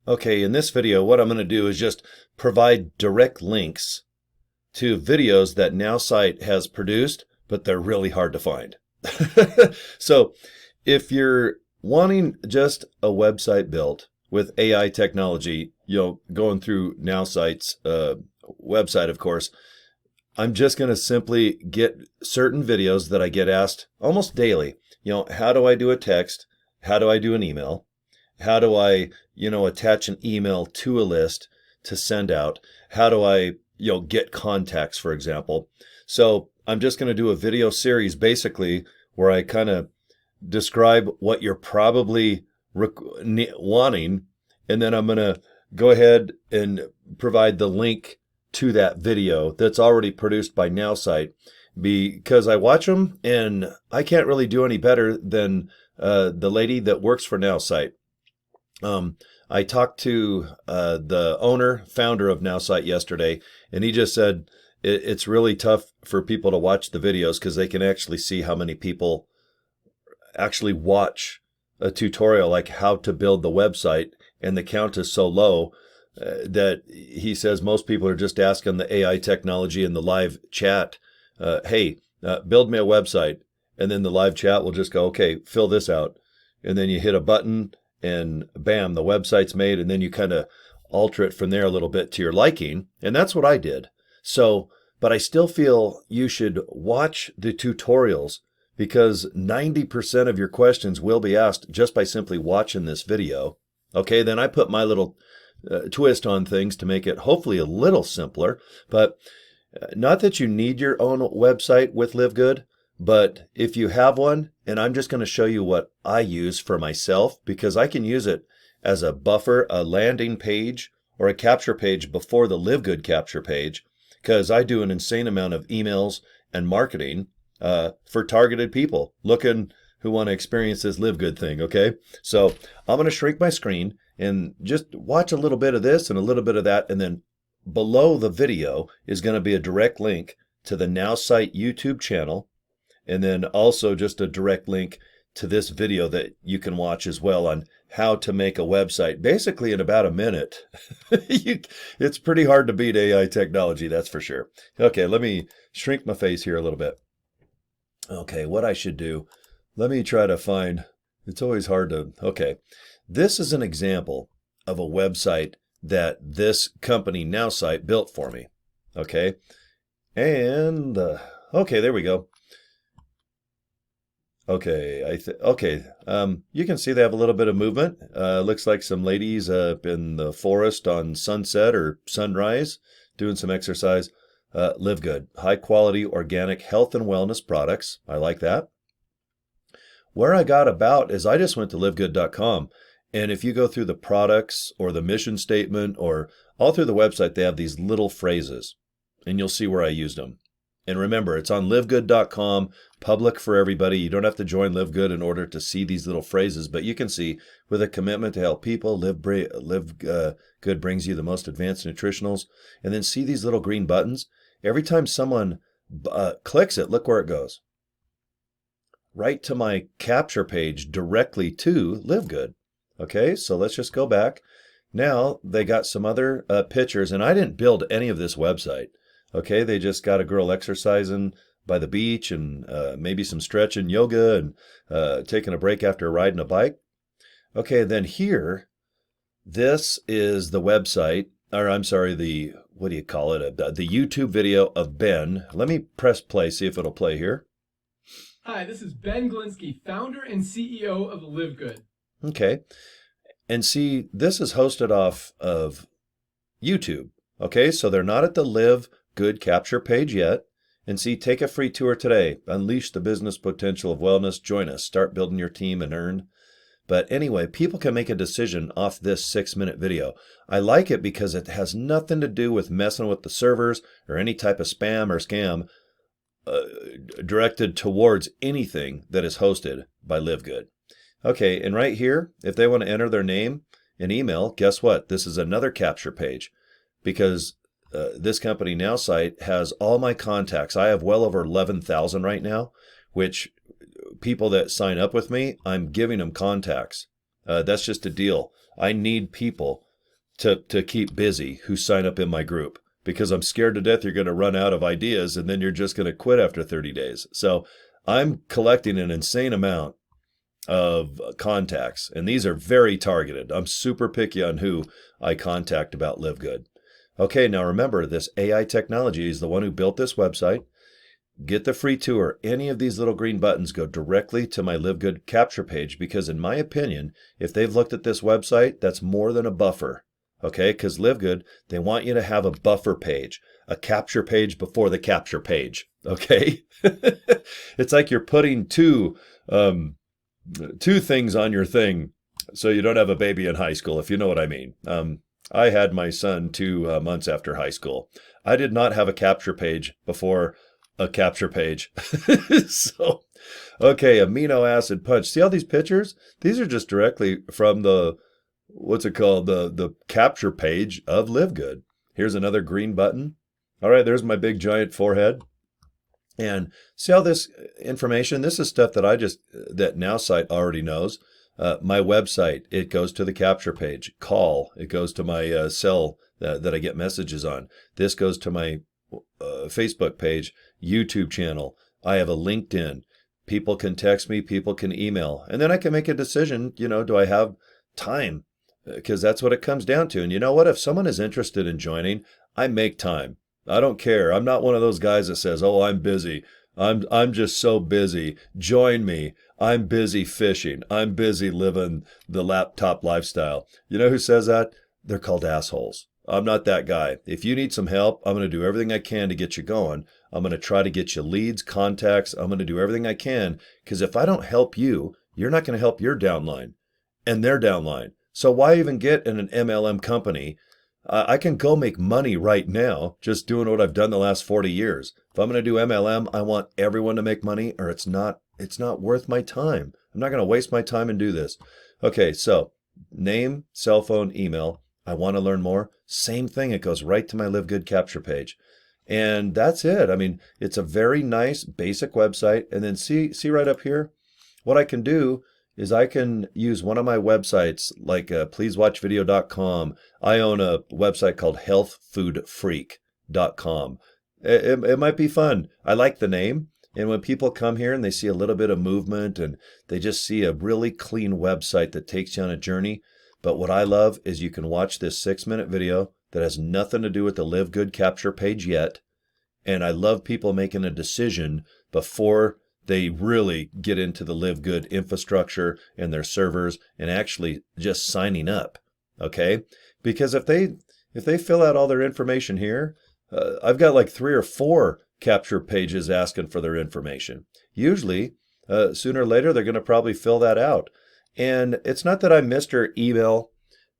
Okay, in this video, what I'm going to do is just provide direct links to videos that Nowsite has produced, but they're really hard to find. So if you're wanting just a website built with AI technology, going through Nowsite's website, of course, I'm just going to simply get certain videos that I get asked almost daily. How do I do a text? How do I do an email? How do I, attach an email to a list to send out? How do I, get contacts, for example? So I'm just going to do a video series basically where I kind of describe what you're probably wanting, and then I'm going to go ahead and provide the link to that video that's already produced by Nowsite, because I watch them and I can't really do any better than the lady that works for Nowsite. I talked to the founder of Nowsite yesterday, and he just said it's really tough for people to watch the videos because they can actually see how many people actually watch a tutorial like how to build the website, and the count is so low that he says most people are just asking the AI technology in the live chat, hey, build me a website, and then the live chat will just go, okay, fill this out, and then you hit a button and bam, the website's made, and then you kind of alter it from there a little bit to your liking. And that's what I did. So, but I still feel you should watch the tutorials, because 90% of your questions will be asked just by simply watching this video. Okay, then I put my little twist on things to make it hopefully a little simpler, but not that you need your own website with LiveGood. But if you have one, and I'm just going to show you what I use for myself, because I can use it as a buffer, a landing page, or a capture page before the LiveGood capture page, because I do an insane amount of emails and marketing for targeted people who want to experience this LiveGood thing, okay? So I'm going to shrink my screen and just watch a little bit of this and a little bit of that, and then below the video is going to be a direct link to the Nowsite YouTube channel, and then also just a direct link to this video that you can watch as well on how to make a website, basically in about a minute. It's pretty hard to beat AI technology, that's for sure. Okay, let me shrink my face here a little bit. Okay, what I should do, let me try to find, it's always hard to, okay. This is an example of a website that this company, Nowsite, built for me. Okay, and, okay, there we go. Okay, you can see they have a little bit of movement. Looks like some ladies up in the forest on sunset or sunrise doing some exercise. LiveGood, high quality organic health and wellness products. I like that. Where I got about is I just went to livegood.com, and if you go through the products or the mission statement or all through the website, they have these little phrases, and you'll see where I used them. And remember, it's on livegood.com, public for everybody. You don't have to join LiveGood in order to see these little phrases, but you can see, with a commitment to help people, LiveGood brings you the most advanced nutritionals. And then see these little green buttons? Every time someone clicks it, look where it goes. Right to my capture page directly to LiveGood. Okay, so let's just go back. Now they got some other pictures, and I didn't build any of this website. Okay, they just got a girl exercising by the beach and maybe some stretching, yoga, and taking a break after riding a bike. Okay, then here, this is the website, or I'm sorry, what do you call it? The YouTube video of Ben. Let me press play, see if it'll play here. Hi, this is Ben Glinsky, founder and CEO of LiveGood. Okay, and see, this is hosted off of YouTube. Okay, so they're not at the LiveGood capture page yet. And see, take a free tour today. Unleash the business potential of wellness. Join us. Start building your team and earn. But anyway, people can make a decision off this 6-minute video. I like it because it has nothing to do with messing with the servers or any type of spam or scam directed towards anything that is hosted by LiveGood. Okay, and right here, if they want to enter their name and email, guess what? This is another capture page, because this company, Nowsite, has all my contacts. I have well over 11,000 right now, which people that sign up with me, I'm giving them contacts. That's just a deal. I need people to keep busy who sign up in my group, because I'm scared to death you're going to run out of ideas and then you're just going to quit after 30 days. So I'm collecting an insane amount of contacts, and these are very targeted. I'm super picky on who I contact about LiveGood. Okay, now remember, this AI technology is the one who built this website. Get the free tour. Any of these little green buttons go directly to my LiveGood capture page, because in my opinion, if they've looked at this website, that's more than a buffer. Okay, because LiveGood, they want you to have a buffer page, a capture page before the capture page. Okay, it's like you're putting two things on your thing so you don't have a baby in high school, if you know what I mean. I had my son 2 months after high school. I did not have a capture page before a capture page. So, okay, amino acid punch. See all these pictures? These are just directly from the, what's it called? The capture page of LiveGood. Here's another green button. All right, there's my big giant forehead. And see all this information? This is stuff that that Nowsite already knows. My website, it goes to the capture page. Call, it goes to my cell that I get messages on. This goes to my Facebook page, YouTube channel. I have a LinkedIn. People can text me, people can email. And then I can make a decision, do I have time? Because that's what it comes down to. And you know what? If someone is interested in joining, I make time. I don't care. I'm not one of those guys that says, "Oh, I'm busy. I'm just so busy. Join me. I'm busy fishing. I'm busy living the laptop lifestyle." You know who says that? They're called assholes. I'm not that guy. If you need some help, I'm going to do everything I can to get you going. I'm going to try to get you leads, contacts. I'm going to do everything I can, because if I don't help you, you're not going to help your downline and their downline. So why even get in an MLM company? I can go make money right now just doing what I've done the last 40 years. If I'm going to do MLM, I want everyone to make money, or it's not worth my time. I'm not going to waste my time and do this. Okay, so name, cell phone, email. I want to learn more. Same thing. It goes right to my LiveGood capture page. And that's it. I mean, it's a very nice basic website. And then see right up here, what I can do is I can use one of my websites, like pleasewatchvideo.com. I own a website called healthfoodfreak.com. It might be fun. I like the name. And when people come here and they see a little bit of movement and they just see a really clean website that takes you on a journey. But what I love is you can watch this 6-minute video that has nothing to do with the LiveGood capture page yet. And I love people making a decision before they really get into the LiveGood infrastructure and their servers and actually just signing up. Okay? Because if they fill out all their information here, I've got like 3 or 4 capture pages asking for their information. Usually, sooner or later, they're going to probably fill that out. And it's not that I missed your email,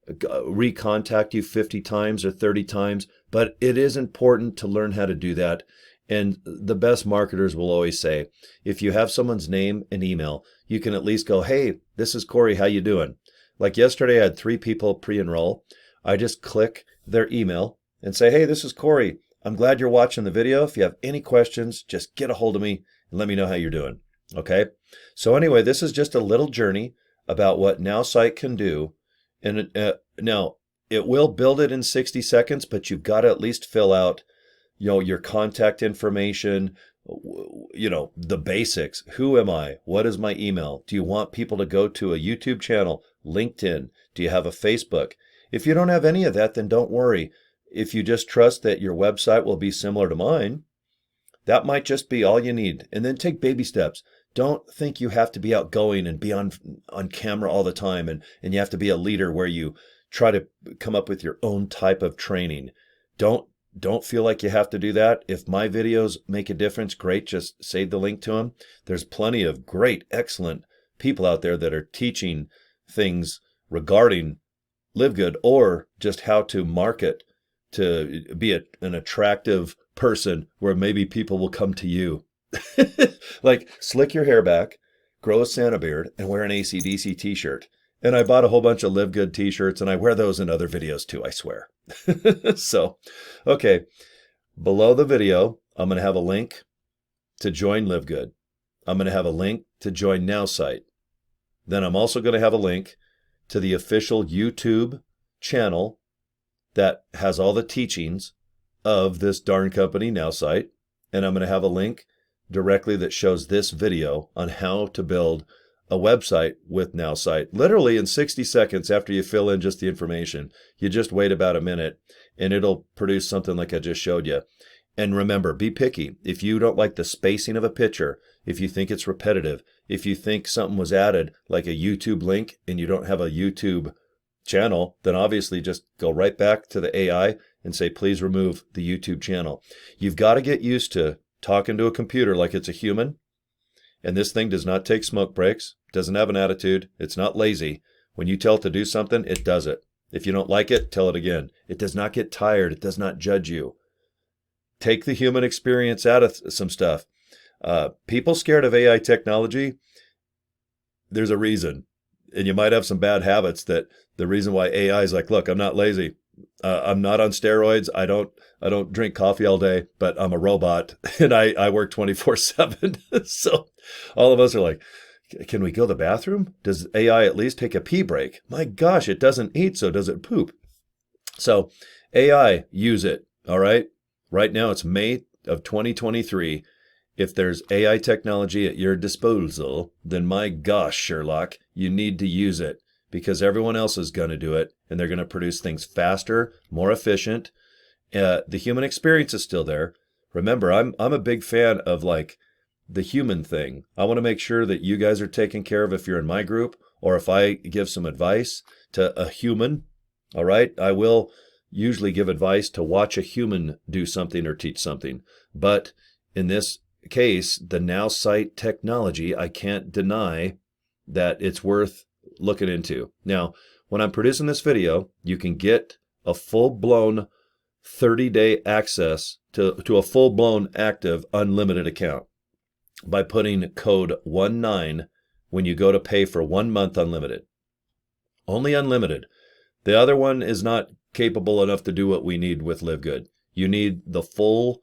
recontact you 50 times or 30 times, but it is important to learn how to do that. And the best marketers will always say, if you have someone's name and email, you can at least go, "Hey, this is Corey, how you doing?" Like yesterday, I had 3 people pre-enroll. I just click their email and say, "Hey, this is Corey. I'm glad you're watching the video. If you have any questions, just get a hold of me and let me know how you're doing." Okay? So anyway, this is just a little journey about what Nowsite can do. And now, it will build it in 60 seconds, but you've got to at least fill out your contact information, the basics. Who am I? What is my email? Do you want people to go to a YouTube channel, LinkedIn? Do you have a Facebook? If you don't have any of that, then don't worry. If you just trust that your website will be similar to mine, that might just be all you need. And then take baby steps. Don't think you have to be outgoing and be on camera all the time, and you have to be a leader where you try to come up with your own type of training. Don't feel like you have to do that. If my videos make a difference, great. Just save the link to them. There's plenty of great, excellent people out there that are teaching things regarding LiveGood or just how to market to be an attractive person where maybe people will come to you. Like slick your hair back, grow a Santa beard, and wear an AC/DC t-shirt. And I bought a whole bunch of LiveGood t-shirts, and I wear those in other videos too, I swear. So, okay, below the video, I'm going to have a link to join LiveGood. I'm going to have a link to join Nowsite. Then I'm also going to have a link to the official YouTube channel that has all the teachings of this darn company, Nowsite, and I'm going to have a link directly that shows this video on how to build a website with Nowsite. Literally in 60 seconds after you fill in just the information, you just wait about a minute and it'll produce something like I just showed you. And remember, be picky. If you don't like the spacing of a picture, if you think it's repetitive, if you think something was added like a YouTube link and you don't have a YouTube channel, then obviously just go right back to the AI and say, please remove the YouTube channel. You've got to get used to talking to a computer like it's a human. And this thing does not take smoke breaks, doesn't have an attitude, it's not lazy. When you tell it to do something, it does it. If you don't like it, tell it again. It does not get tired, it does not judge you. Take the human experience out of some stuff. People scared of AI technology, there's a reason. And you might have some bad habits that the reason why AI is like, look, I'm not lazy. I'm not on steroids. I don't drink coffee all day, but I'm a robot and I work 24/7. So all of us are like, can we go to the bathroom? Does AI at least take a pee break? My gosh, it doesn't eat, so does it poop? So AI, use it. All right. Right now it's May of 2023. If there's AI technology at your disposal, then my gosh, Sherlock, you need to use it because everyone else is going to do it and they're going to produce things faster, more efficient. The human experience is still there. Remember, I'm a big fan of like the human thing. I want to make sure that you guys are taken care of if you're in my group or if I give some advice to a human. All right. I will usually give advice to watch a human do something or teach something. But in this case, the Nowsite technology, I can't deny that it's worth looking into. Now, when I'm producing this video, you can get a full-blown 30-day access to a full-blown active unlimited account by putting code 19 when you go to pay for 1 month unlimited. Only unlimited. The other one is not capable enough to do what we need with LiveGood. You need the full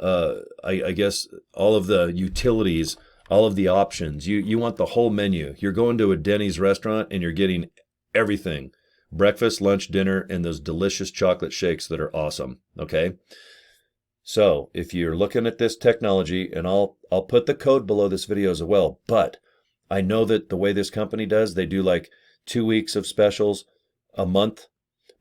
I guess all of the utilities, all of the options. You want the whole menu. You're going to a Denny's restaurant and you're getting everything. Breakfast, lunch, dinner, and those delicious chocolate shakes that are awesome. Okay? So if you're looking at this technology, and I'll put the code below this video as well, but I know that the way this company does, they do like 2 weeks of specials, a month.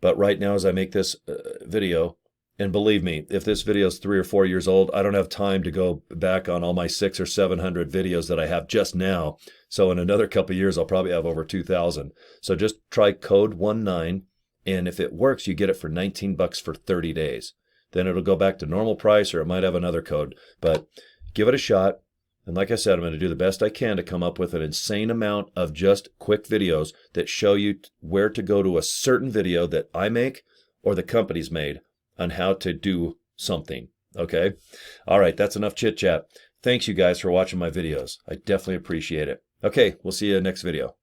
But right now as I make this video, and believe me, if this video is 3 or 4 years old, I don't have time to go back on all my 600 or 700 videos that I have just now. So in another couple of years, I'll probably have over 2,000. So just try code 19, and if it works, you get it for $19 for 30 days. Then it'll go back to normal price, or it might have another code. But give it a shot. And like I said, I'm going to do the best I can to come up with an insane amount of just quick videos that show you where to go to a certain video that I make or the company's made on how to do something. Okay? All right, that's enough chit chat. Thanks you guys for watching my videos. I definitely appreciate it. Okay, we'll see you in the next video.